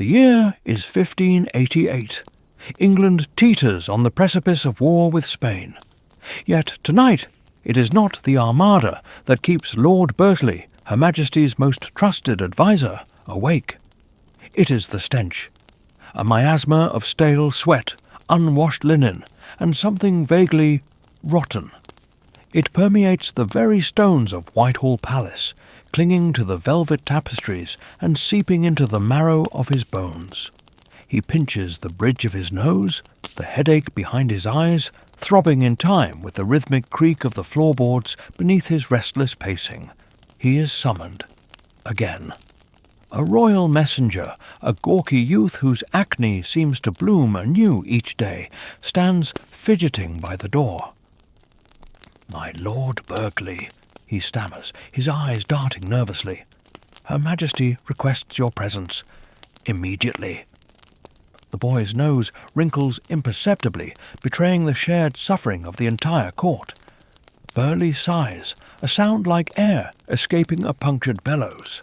The year is 1588. England teeters on the precipice of war with Spain. Yet tonight it is not the Armada that keeps Lord Berkeley, Her Majesty's most trusted adviser, awake. It is the stench, a miasma of stale sweat, unwashed linen, and something vaguely rotten. It permeates the very stones of Whitehall Palace, clinging to the velvet tapestries and seeping into the marrow of his bones. He pinches the bridge of his nose, the headache behind his eyes, throbbing in time with the rhythmic creak of the floorboards beneath his restless pacing. He is summoned. Again. A royal messenger, a gawky youth whose acne seems to bloom anew each day, stands fidgeting by the door. "My Lord Berkeley," he stammers, his eyes darting nervously. "Her Majesty requests your presence. Immediately." The boy's nose wrinkles imperceptibly, betraying the shared suffering of the entire court. Burley sighs, a sound like air escaping a punctured bellows.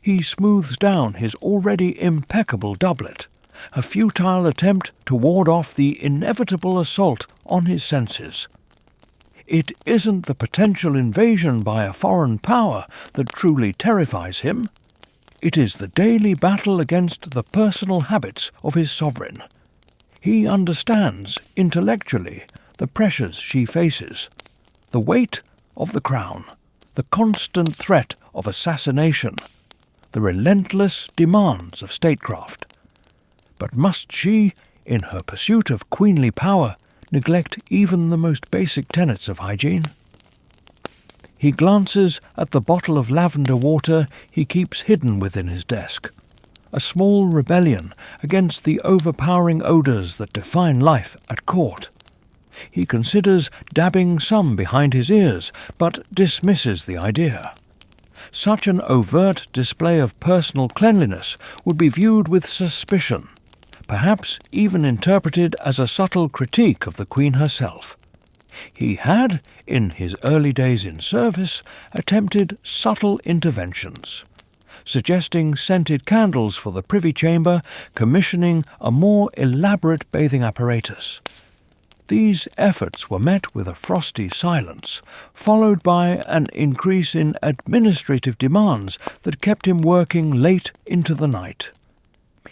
He smooths down his already impeccable doublet, a futile attempt to ward off the inevitable assault on his senses. It isn't the potential invasion by a foreign power that truly terrifies him. It is the daily battle against the personal habits of his sovereign. He understands, intellectually, the pressures she faces, the weight of the crown, the constant threat of assassination, the relentless demands of statecraft. But must she, in her pursuit of queenly power, neglect even the most basic tenets of hygiene? He glances at the bottle of lavender water he keeps hidden within his desk, a small rebellion against the overpowering odours that define life at court. He considers dabbing some behind his ears, but dismisses the idea. Such an overt display of personal cleanliness would be viewed with suspicion, perhaps even interpreted as a subtle critique of the Queen herself. He had, in his early days in service, attempted subtle interventions, suggesting scented candles for the Privy Chamber, commissioning a more elaborate bathing apparatus. These efforts were met with a frosty silence, followed by an increase in administrative demands that kept him working late into the night.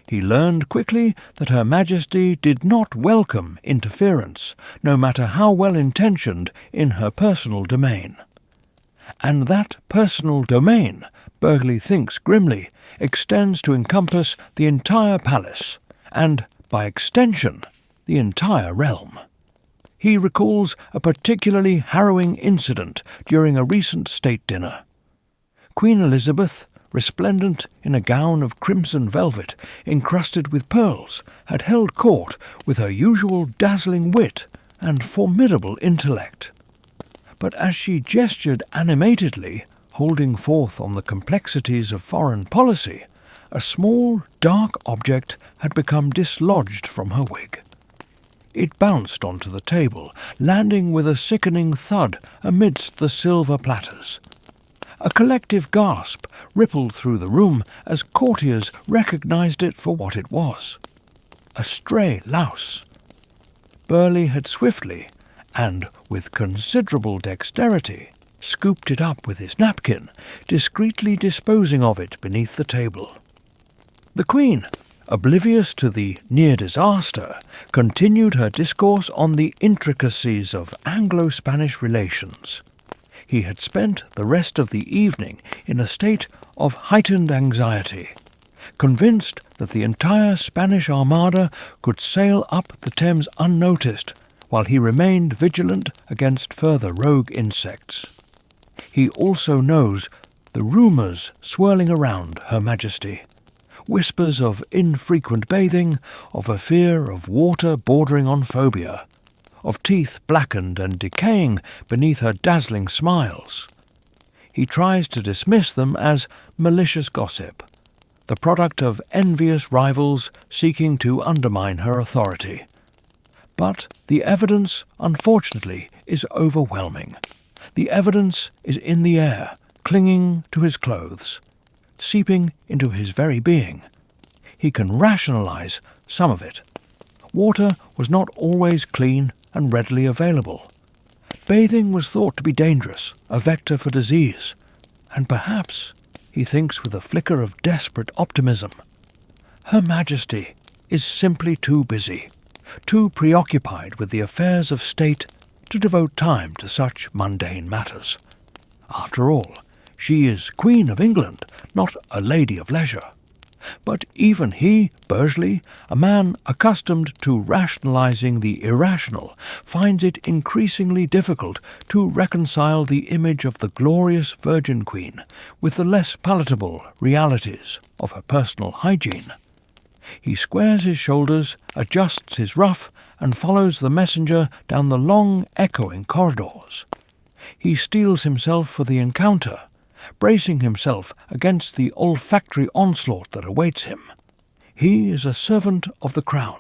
He learned quickly that Her Majesty did not welcome interference, no matter how well-intentioned, in her personal domain. And that personal domain, Berkeley thinks grimly, extends to encompass the entire palace, and, by extension, the entire realm. He recalls a particularly harrowing incident during a recent state dinner. Queen Elizabeth, resplendent in a gown of crimson velvet encrusted with pearls, had held court with her usual dazzling wit and formidable intellect. But as she gestured animatedly, holding forth on the complexities of foreign policy, a small, dark object had become dislodged from her wig. It bounced onto the table, landing with a sickening thud amidst the silver platters. A collective gasp rippled through the room as courtiers recognized it for what it was. A stray louse. Burley had swiftly, and with considerable dexterity, scooped it up with his napkin, discreetly disposing of it beneath the table. The Queen, oblivious to the near disaster, continued her discourse on the intricacies of Anglo-Spanish relations. He had spent the rest of the evening in a state of heightened anxiety, convinced that the entire Spanish Armada could sail up the Thames unnoticed, while he remained vigilant against further rogue insects. He also knows the rumours swirling around Her Majesty. Whispers of infrequent bathing, of a fear of water bordering on phobia, of teeth blackened and decaying beneath her dazzling smiles. He tries to dismiss them as malicious gossip, the product of envious rivals seeking to undermine her authority. But the evidence, unfortunately, is overwhelming. The evidence is in the air, clinging to his clothes, seeping into his very being. he can rationalize some of it. Water was not always clean and readily available. Bathing was thought to be dangerous, a vector for disease. And perhaps, he thinks with a flicker of desperate optimism, Her Majesty is simply too busy, too preoccupied with the affairs of state to devote time to such mundane matters. After all, she is Queen of England, not a lady of leisure. But even he, Bursley, a man accustomed to rationalizing the irrational, finds it increasingly difficult to reconcile the image of the glorious Virgin Queen with the less palatable realities of her personal hygiene. He squares his shoulders, adjusts his ruff, and follows the messenger down the long, echoing corridors. He steels himself for the encounter, bracing himself against the olfactory onslaught that awaits him. He is a servant of the crown,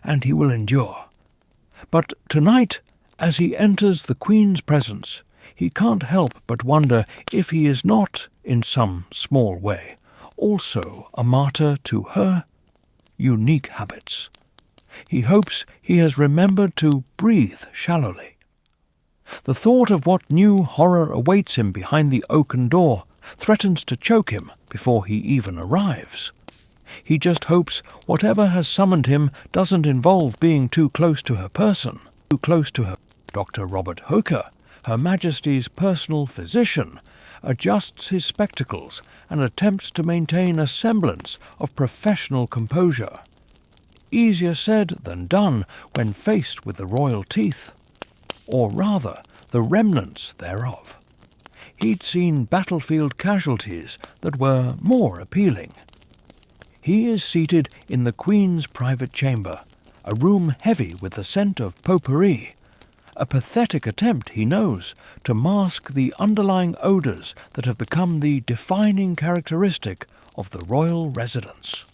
and he will endure. But tonight, as he enters the Queen's presence, he can't help but wonder if he is not, in some small way, also a martyr to her unique habits. He hopes he has remembered to breathe shallowly. The thought of what new horror awaits him behind the oaken door threatens to choke him before he even arrives. He just hopes whatever has summoned him doesn't involve being too close to her person, too close to her. Dr. Robert Hooker, Her Majesty's personal physician, adjusts his spectacles and attempts to maintain a semblance of professional composure. Easier said than done when faced with the royal teeth, or rather, the remnants thereof. He'd seen battlefield casualties that were more appealing. He is seated in the Queen's private chamber, a room heavy with the scent of potpourri, a pathetic attempt, he knows, to mask the underlying odours that have become the defining characteristic of the royal residence.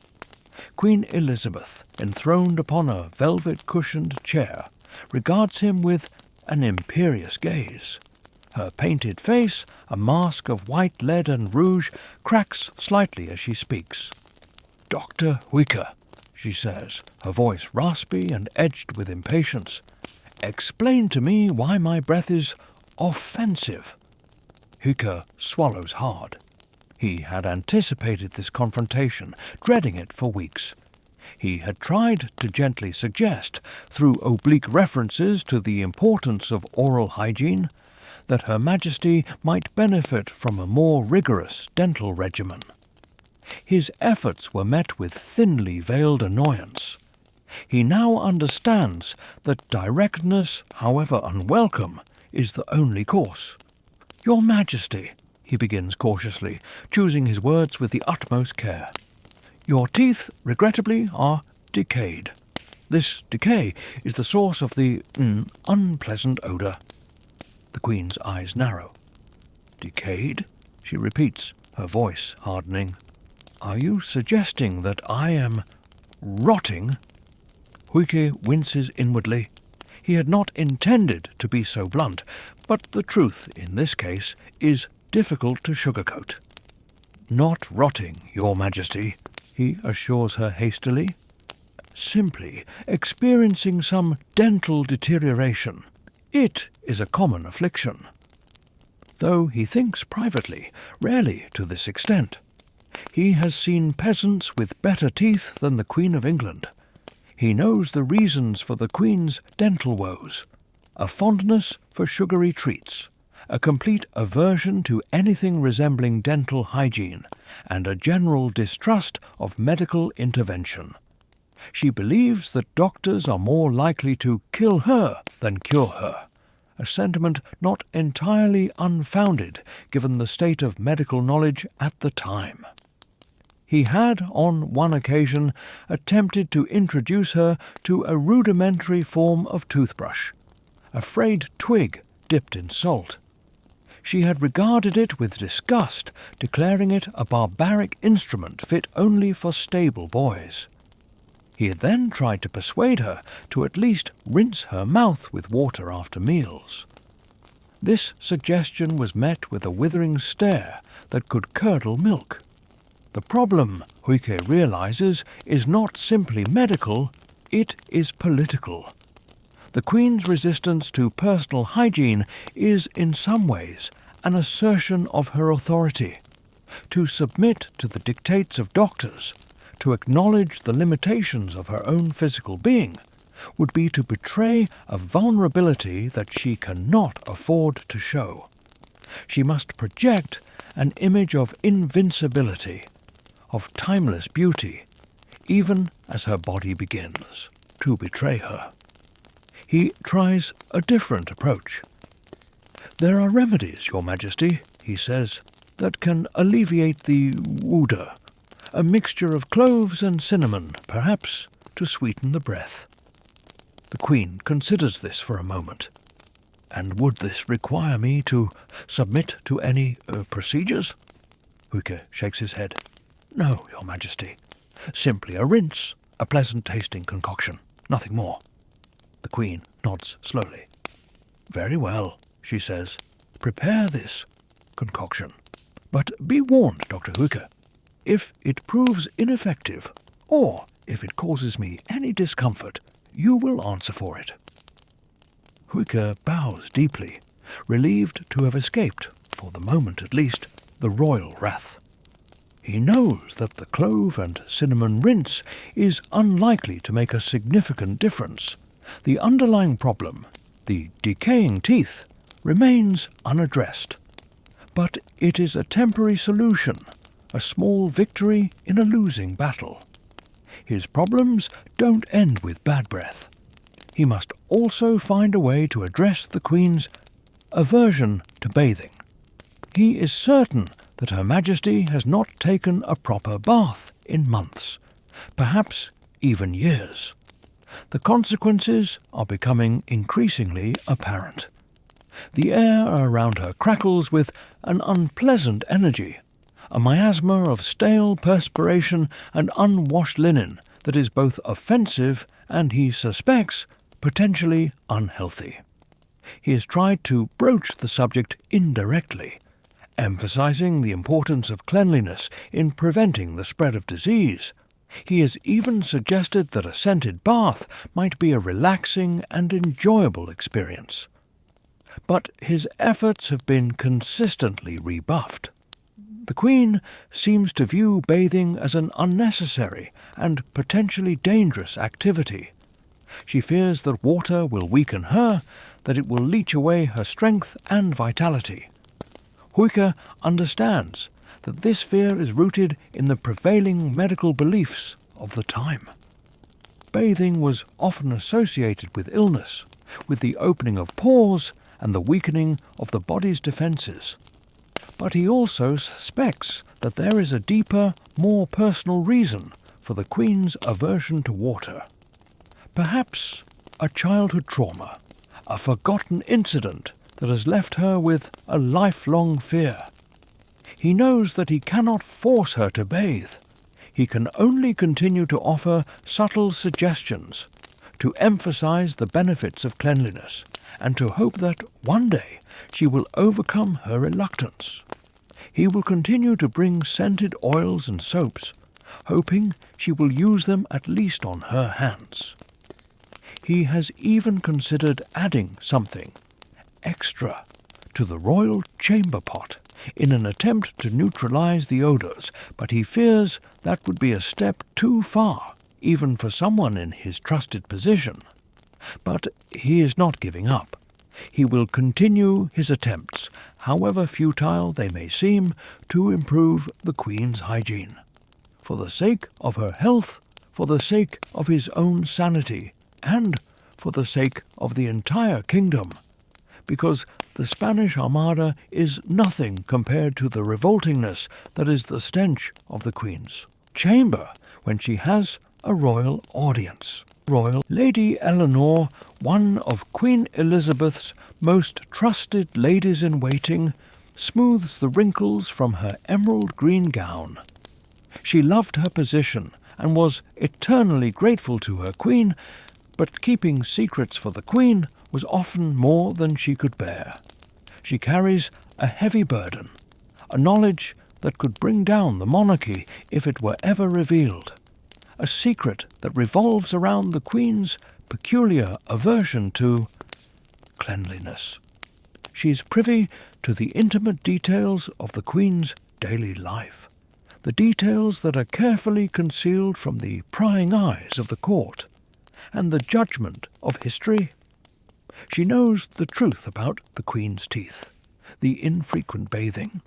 Queen Elizabeth, enthroned upon a velvet-cushioned chair, regards him with an imperious gaze. Her painted face, a mask of white lead and rouge, cracks slightly as she speaks. "Dr. Hooker," she says, her voice raspy and edged with impatience, "explain to me why my breath is offensive." Hooker swallows hard. He had anticipated this confrontation, dreading it for weeks. He had tried to gently suggest, through oblique references to the importance of oral hygiene, that Her Majesty might benefit from a more rigorous dental regimen. His efforts were met with thinly veiled annoyance. He now understands that directness, however unwelcome, is the only course. "Your Majesty," he begins cautiously, choosing his words with the utmost care, "your teeth, regrettably, are decayed. This decay is the source of the unpleasant odour." The Queen's eyes narrow. "Decayed?" she repeats, her voice hardening. "Are you suggesting that I am rotting?" Huike winces inwardly. He had not intended to be so blunt, but the truth, in this case, is difficult to sugarcoat. "Not rotting, Your Majesty," he assures her hastily. "Simply experiencing some dental deterioration. It is a common affliction." Though he thinks privately, rarely to this extent. He has seen peasants with better teeth than the Queen of England. He knows the reasons for the Queen's dental woes: a fondness for sugary treats, a complete aversion to anything resembling dental hygiene, and a general distrust of medical intervention. She believes that doctors are more likely to kill her than cure her, a sentiment not entirely unfounded given the state of medical knowledge at the time. He had, on one occasion, attempted to introduce her to a rudimentary form of toothbrush, a frayed twig dipped in salt. She had regarded it with disgust, declaring it a barbaric instrument fit only for stable boys. He had then tried to persuade her to at least rinse her mouth with water after meals. This suggestion was met with a withering stare that could curdle milk. The problem, Huike realizes, is not simply medical, it is political. The Queen's resistance to personal hygiene is, in some ways, an assertion of her authority. To submit to the dictates of doctors, to acknowledge the limitations of her own physical being, would be to betray a vulnerability that she cannot afford to show. She must project an image of invincibility, of timeless beauty, even as her body begins to betray her. He tries a different approach. "There are remedies, Your Majesty," he says, "that can alleviate the odour. A mixture of cloves and cinnamon, perhaps, to sweeten the breath." The Queen considers this for a moment. "And would this require me to submit to any procedures?" Huike shakes his head. "No, Your Majesty. Simply a rinse, a pleasant-tasting concoction, nothing more." The Queen nods slowly. "Very well," she says. "Prepare this concoction. But be warned, Dr. Huike. If it proves ineffective, or if it causes me any discomfort, you will answer for it." Huike bows deeply, relieved to have escaped, for the moment at least, the royal wrath. He knows that the clove and cinnamon rinse is unlikely to make a significant difference. The underlying problem, the decaying teeth, remains unaddressed. But it is a temporary solution, a small victory in a losing battle. His problems don't end with bad breath. He must also find a way to address the Queen's aversion to bathing. He is certain that Her Majesty has not taken a proper bath in months, perhaps even years. The consequences are becoming increasingly apparent. The air around her crackles with an unpleasant energy, a miasma of stale perspiration and unwashed linen that is both offensive and, he suspects, potentially unhealthy. He has tried to broach the subject indirectly, emphasizing the importance of cleanliness in preventing the spread of disease. He has even suggested that a scented bath might be a relaxing and enjoyable experience. But his efforts have been consistently rebuffed. The Queen seems to view bathing as an unnecessary and potentially dangerous activity. She fears that water will weaken her, that it will leach away her strength and vitality. Huike understands that this fear is rooted in the prevailing medical beliefs of the time. Bathing was often associated with illness, with the opening of pores and the weakening of the body's defences. But he also suspects that there is a deeper, more personal reason for the Queen's aversion to water. Perhaps a childhood trauma, a forgotten incident that has left her with a lifelong fear. He knows that he cannot force her to bathe. He can only continue to offer subtle suggestions, to emphasize the benefits of cleanliness, and to hope that one day she will overcome her reluctance. He will continue to bring scented oils and soaps, hoping she will use them at least on her hands. He has even considered adding something extra to the royal chamber pot in an attempt to neutralize the odors, but he fears that would be a step too far, even for someone in his trusted position. But he is not giving up. He will continue his attempts, however futile they may seem, to improve the Queen's hygiene. For the sake of her health, for the sake of his own sanity, and for the sake of the entire kingdom. Because the Spanish Armada is nothing compared to the revoltingness that is the stench of the Queen's chamber when she has a royal audience. Lady Eleanor, one of Queen Elizabeth's most trusted ladies-in-waiting, smooths the wrinkles from her emerald green gown. She loved her position and was eternally grateful to her Queen, but keeping secrets for the Queen was often more than she could bear. She carries a heavy burden, a knowledge that could bring down the monarchy if it were ever revealed, a secret that revolves around the Queen's peculiar aversion to cleanliness. She's privy to the intimate details of the Queen's daily life, the details that are carefully concealed from the prying eyes of the court and the judgment of history. She knows the truth about the Queen's teeth, the infrequent bathing,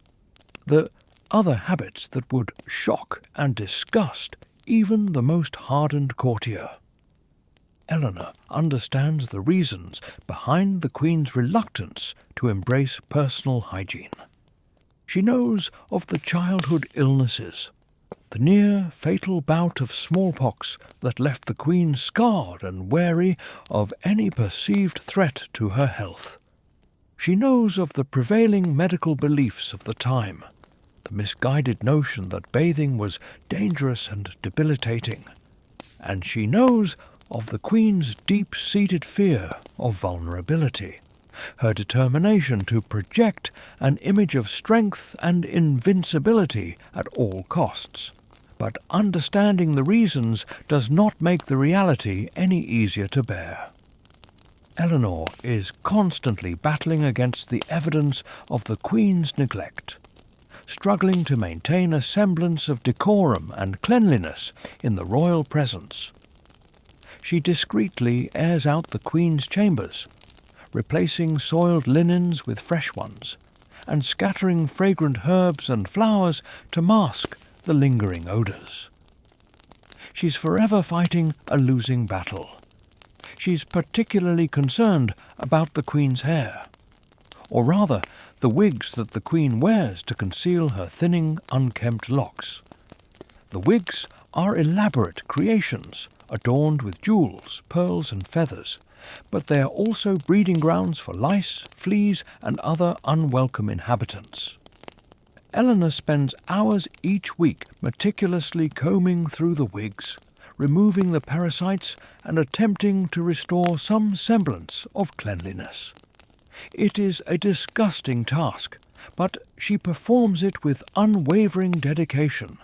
the other habits that would shock and disgust even the most hardened courtier. Eleanor understands the reasons behind the Queen's reluctance to embrace personal hygiene. She knows of the childhood illnesses, the near-fatal bout of smallpox that left the Queen scarred and wary of any perceived threat to her health. She knows of the prevailing medical beliefs of the time, the misguided notion that bathing was dangerous and debilitating, and she knows of the Queen's deep-seated fear of vulnerability, her determination to project an image of strength and invincibility at all costs. But understanding the reasons does not make the reality any easier to bear. Eleanor is constantly battling against the evidence of the Queen's neglect, struggling to maintain a semblance of decorum and cleanliness in the royal presence. She discreetly airs out the Queen's chambers, replacing soiled linens with fresh ones, and scattering fragrant herbs and flowers to mask the lingering odours. She's forever fighting a losing battle. She's particularly concerned about the Queen's hair, or rather, the wigs that the Queen wears to conceal her thinning, unkempt locks. The wigs are elaborate creations, adorned with jewels, pearls and feathers, but they are also breeding grounds for lice, fleas and other unwelcome inhabitants. Eleanor spends hours each week meticulously combing through the wigs, removing the parasites and attempting to restore some semblance of cleanliness. It is a disgusting task, but she performs it with unwavering dedication,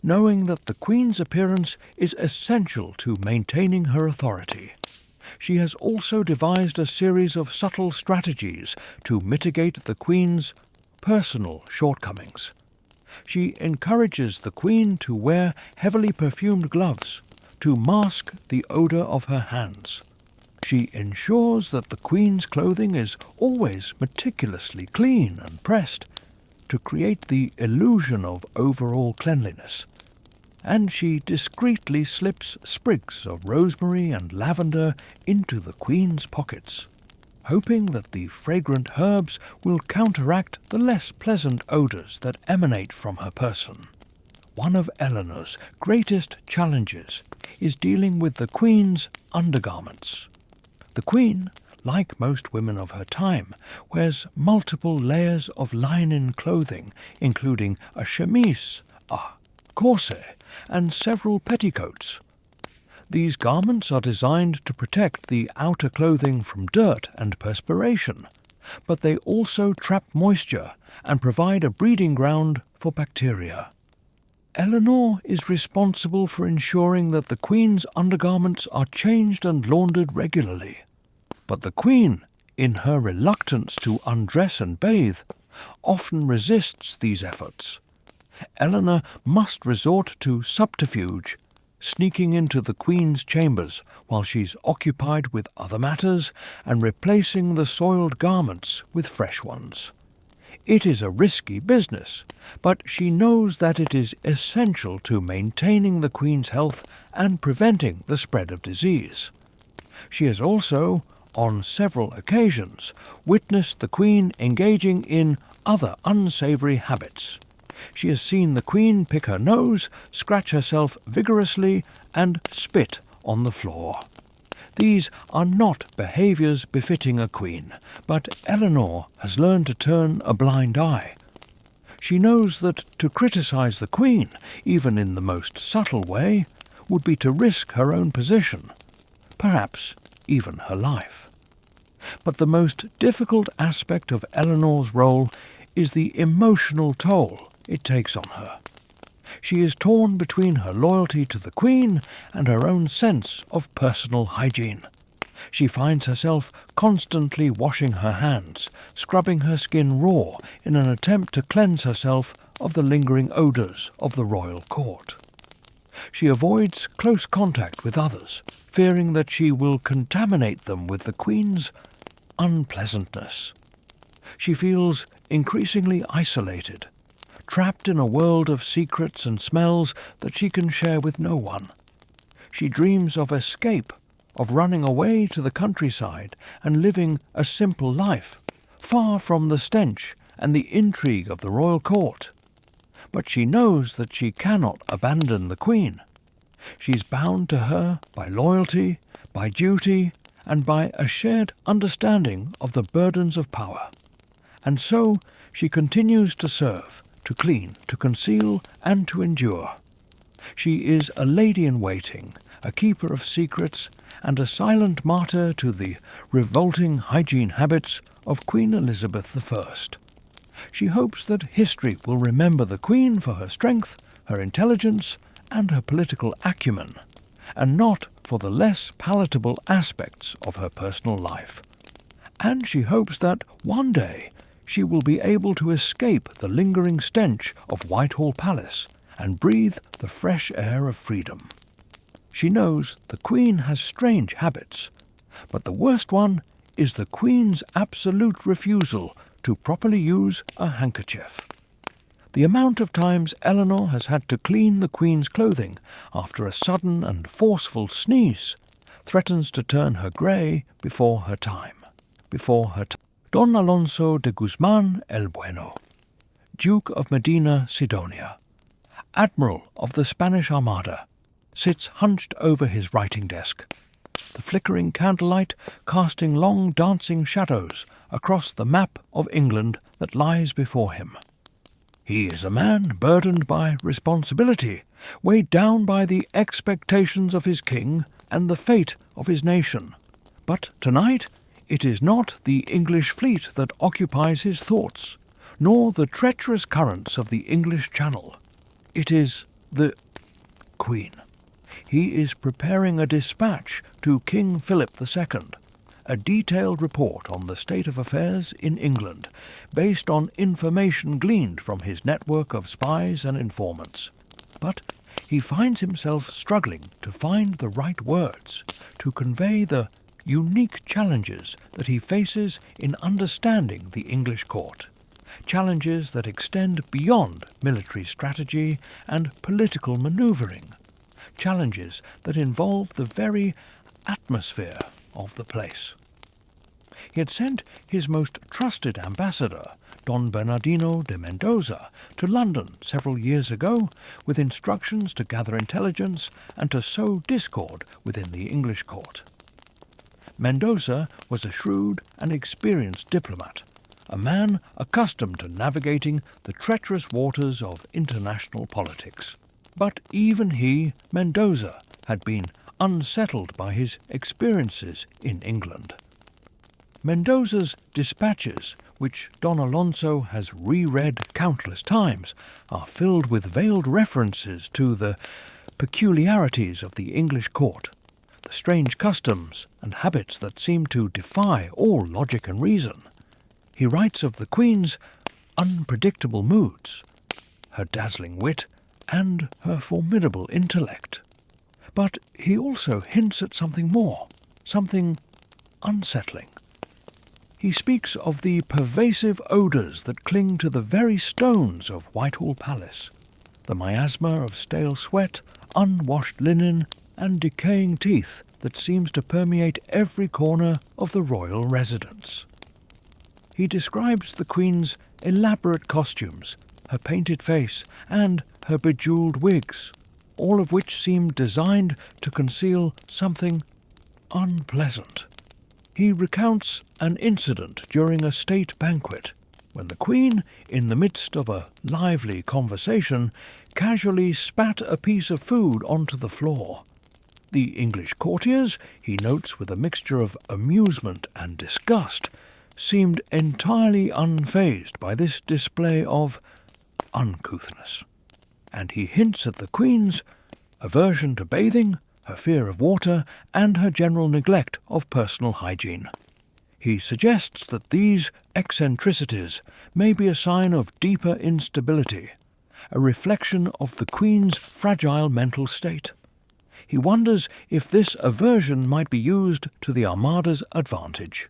knowing that the Queen's appearance is essential to maintaining her authority. She has also devised a series of subtle strategies to mitigate the Queen's personal shortcomings. She encourages the Queen to wear heavily perfumed gloves to mask the odour of her hands. She ensures that the Queen's clothing is always meticulously clean and pressed to create the illusion of overall cleanliness, and she discreetly slips sprigs of rosemary and lavender into the Queen's pockets, hoping that the fragrant herbs will counteract the less pleasant odours that emanate from her person. One of Eleanor's greatest challenges is dealing with the Queen's undergarments. The Queen, like most women of her time, wears multiple layers of linen clothing, including a chemise, a corset, and several petticoats. These garments are designed to protect the outer clothing from dirt and perspiration, but they also trap moisture and provide a breeding ground for bacteria. Eleanor is responsible for ensuring that the Queen's undergarments are changed and laundered regularly. But the Queen, in her reluctance to undress and bathe, often resists these efforts. Eleanor must resort to subterfuge, sneaking into the Queen's chambers while she's occupied with other matters and replacing the soiled garments with fresh ones. It is a risky business, but she knows that it is essential to maintaining the Queen's health and preventing the spread of disease. She has also, on several occasions, witnessed the Queen engaging in other unsavoury habits. She has seen the Queen pick her nose, scratch herself vigorously, and spit on the floor. These are not behaviours befitting a Queen, but Eleanor has learned to turn a blind eye. She knows that to criticise the Queen, even in the most subtle way, would be to risk her own position, perhaps even her life. But the most difficult aspect of Eleanor's role is the emotional toll it takes on her. She is torn between her loyalty to the Queen and her own sense of personal hygiene. She finds herself constantly washing her hands, scrubbing her skin raw in an attempt to cleanse herself of the lingering odours of the royal court. She avoids close contact with others, fearing that she will contaminate them with the Queen's unpleasantness. She feels increasingly isolated, trapped in a world of secrets and smells that she can share with no one. She dreams of escape, of running away to the countryside and living a simple life, far from the stench and the intrigue of the royal court. But she knows that she cannot abandon the Queen. She's bound to her by loyalty, by duty, and by a shared understanding of the burdens of power. And so she continues to serve, to clean, to conceal, and to endure. She is a lady-in-waiting, a keeper of secrets, and a silent martyr to the revolting hygiene habits of Queen Elizabeth I. She hopes that history will remember the Queen for her strength, her intelligence, and her political acumen, and not for the less palatable aspects of her personal life. And she hopes that one day she will be able to escape the lingering stench of Whitehall Palace and breathe the fresh air of freedom. She knows the Queen has strange habits, but the worst one is the Queen's absolute refusal to properly use a handkerchief. The amount of times Eleanor has had to clean the Queen's clothing after a sudden and forceful sneeze threatens to turn her grey before her time. Don Alonso de Guzman el Bueno, Duke of Medina Sidonia, Admiral of the Spanish Armada, sits hunched over his writing desk, the flickering candlelight casting long dancing shadows across the map of England that lies before him. He is a man burdened by responsibility, weighed down by the expectations of his king and the fate of his nation. But tonight it is not the English fleet that occupies his thoughts, nor the treacherous currents of the English Channel. It is the Queen. He is preparing a dispatch to King Philip II, a detailed report on the state of affairs in England, based on information gleaned from his network of spies and informants. But he finds himself struggling to find the right words to convey the unique challenges that he faces in understanding the English court, challenges that extend beyond military strategy and political manoeuvring, challenges that involve the very atmosphere of the place. He had sent his most trusted ambassador, Don Bernardino de Mendoza, to London several years ago with instructions to gather intelligence and to sow discord within the English court. Mendoza was a shrewd and experienced diplomat, a man accustomed to navigating the treacherous waters of international politics. But even he, Mendoza, had been unsettled by his experiences in England. Mendoza's dispatches, which Don Alonso has reread countless times, are filled with veiled references to the peculiarities of the English court, the strange customs and habits that seem to defy all logic and reason. He writes of the Queen's unpredictable moods, her dazzling wit, and her formidable intellect. But he also hints at something more, something unsettling. He speaks of the pervasive odours that cling to the very stones of Whitehall Palace, the miasma of stale sweat, unwashed linen, and decaying teeth that seems to permeate every corner of the royal residence. He describes the Queen's elaborate costumes, her painted face, and her bejewelled wigs, all of which seem designed to conceal something unpleasant. He recounts an incident during a state banquet, when the Queen, in the midst of a lively conversation, casually spat a piece of food onto the floor. The English courtiers, he notes with a mixture of amusement and disgust, seemed entirely unfazed by this display of uncouthness. And he hints at the Queen's aversion to bathing, her fear of water, and her general neglect of personal hygiene. He suggests that these eccentricities may be a sign of deeper instability, a reflection of the Queen's fragile mental state. He wonders if this aversion might be used to the Armada's advantage.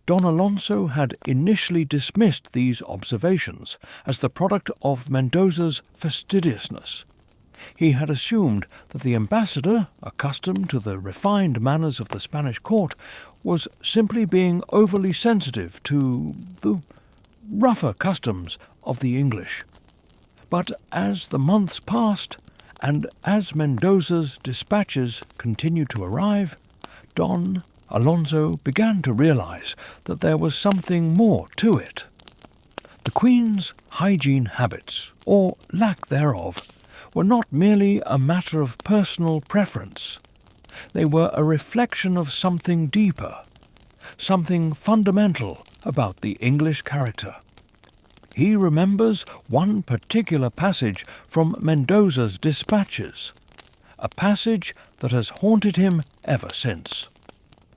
Don Alonso had initially dismissed these observations as the product of Mendoza's fastidiousness. He had assumed that the ambassador, accustomed to the refined manners of the Spanish court, was simply being overly sensitive to the rougher customs of the English. But as the months passed, and as Mendoza's dispatches continued to arrive, Don Alonso began to realize that there was something more to it. The Queen's hygiene habits, or lack thereof, were not merely a matter of personal preference. They were a reflection of something deeper, something fundamental about the English character. He remembers one particular passage from Mendoza's dispatches, a passage that has haunted him ever since.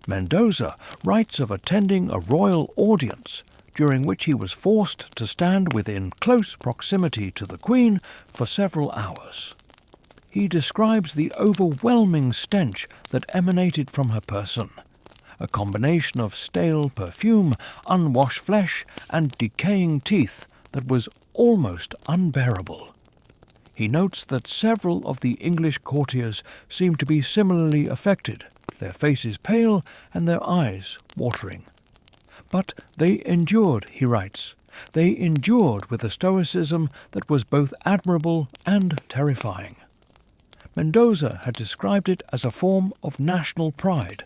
Mendoza writes of attending a royal audience during which he was forced to stand within close proximity to the Queen for several hours. He describes the overwhelming stench that emanated from her person, a combination of stale perfume, unwashed flesh, and decaying teeth that was almost unbearable. He notes that several of the English courtiers seemed to be similarly affected, their faces pale and their eyes watering. But they endured, he writes. They endured with a stoicism that was both admirable and terrifying. Mendoza had described it as a form of national pride,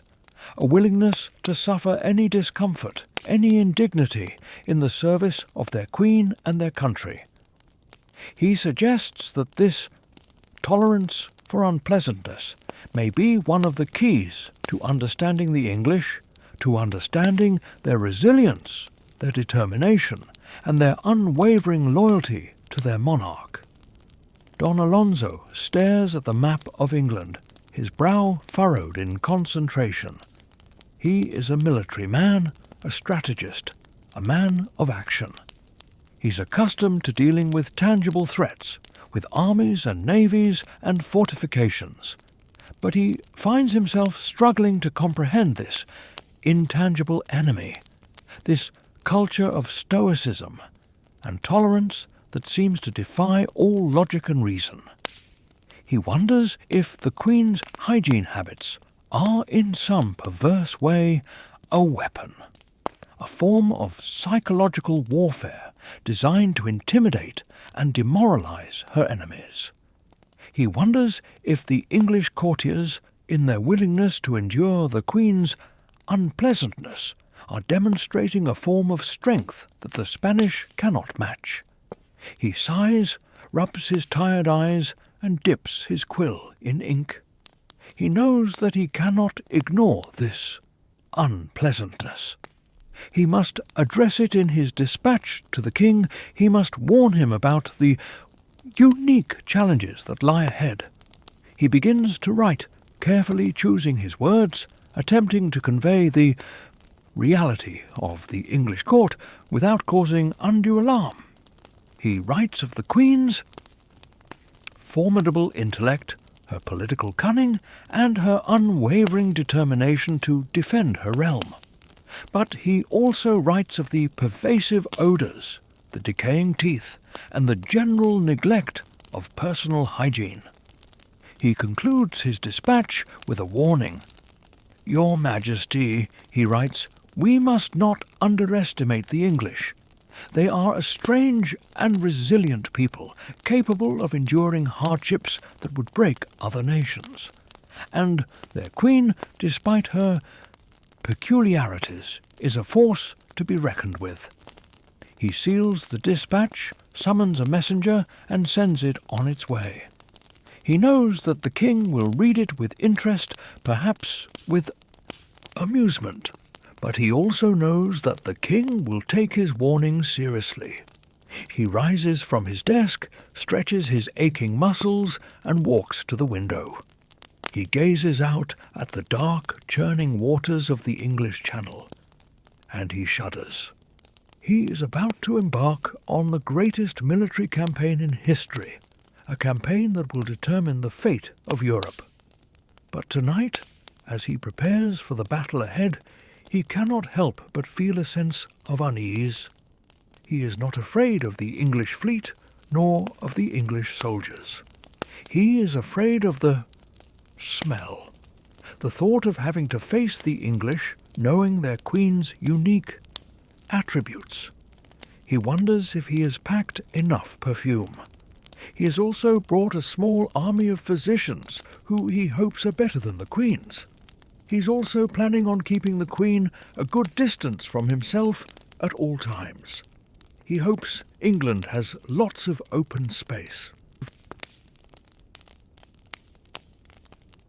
a willingness to suffer any discomfort, any indignity in the service of their Queen and their country. He suggests that this tolerance for unpleasantness may be one of the keys to understanding the English, to understanding their resilience, their determination, and their unwavering loyalty to their monarch. Don Alonso stares at the map of England, his brow furrowed in concentration. He is a military man, a strategist, a man of action. He's accustomed to dealing with tangible threats, with armies and navies and fortifications. But he finds himself struggling to comprehend this intangible enemy, this culture of stoicism and tolerance that seems to defy all logic and reason. He wonders if the Queen's hygiene habits are in some perverse way a weapon, a form of psychological warfare designed to intimidate and demoralize her enemies. He wonders if the English courtiers, in their willingness to endure the Queen's unpleasantness, are demonstrating a form of strength that the Spanish cannot match. He sighs, rubs his tired eyes, and dips his quill in ink. He knows that he cannot ignore this unpleasantness. He must address it in his dispatch to the king. He must warn him about the unique challenges that lie ahead. He begins to write, carefully choosing his words, attempting to convey the reality of the English court without causing undue alarm. He writes of the Queen's formidable intellect, her political cunning, and her unwavering determination to defend her realm. But he also writes of the pervasive odours, the decaying teeth, and the general neglect of personal hygiene. He concludes his dispatch with a warning. "Your Majesty," he writes, "we must not underestimate the English. They are a strange and resilient people, capable of enduring hardships that would break other nations. And their Queen, despite her peculiarities, is a force to be reckoned with." He seals the dispatch, summons a messenger, and sends it on its way. He knows that the king will read it with interest, perhaps with amusement, but he also knows that the king will take his warning seriously. He rises from his desk, stretches his aching muscles, and walks to the window. He gazes out at the dark, churning waters of the English Channel, and he shudders. He is about to embark on the greatest military campaign in history, a campaign that will determine the fate of Europe. But tonight, as he prepares for the battle ahead, he cannot help but feel a sense of unease. He is not afraid of the English fleet, nor of the English soldiers. He is afraid of the smell. The thought of having to face the English, knowing their queen's unique attributes. He wonders if he has packed enough perfume. He has also brought a small army of physicians who he hopes are better than the Queen's. He's also planning on keeping the Queen a good distance from himself at all times. He hopes England has lots of open space.